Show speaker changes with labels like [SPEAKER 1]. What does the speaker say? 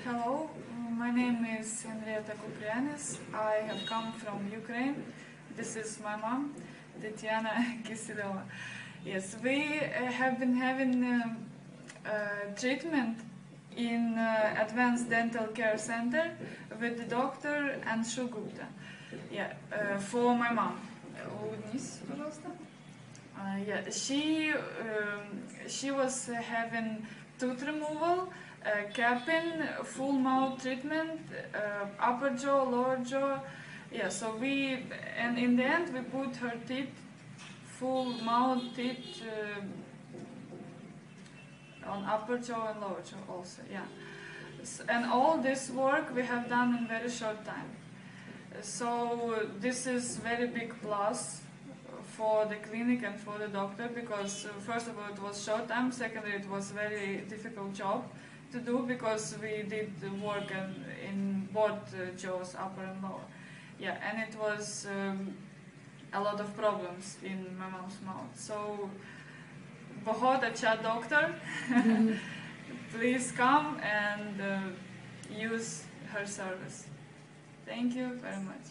[SPEAKER 1] Hello, my name is Henrietta Kuprianis. I have come from Ukraine. This is my mom, Tatiana Kisilova. Yes, we have been having treatment in Advanced Dental Care Center with the doctor Anshu Gupta. Yeah, for my mom. Улыбнись, пожалуйста. Yeah, she was having tooth removal, capping, full mouth treatment, upper jaw, lower jaw. Yeah, so and in the end we put her teeth, full mouth teeth, on upper jaw and lower jaw also. Yeah, and all this work we have done in very short time. So this is very big plus for the clinic and for the doctor, because first of all it was short time, secondly it was very difficult job to do because we did the work in both jaws, upper and lower. Yeah, and it was a lot of problems in my mom's mouth. So, बहुत अच्छा doctor, please come and use her service. Thank you very much.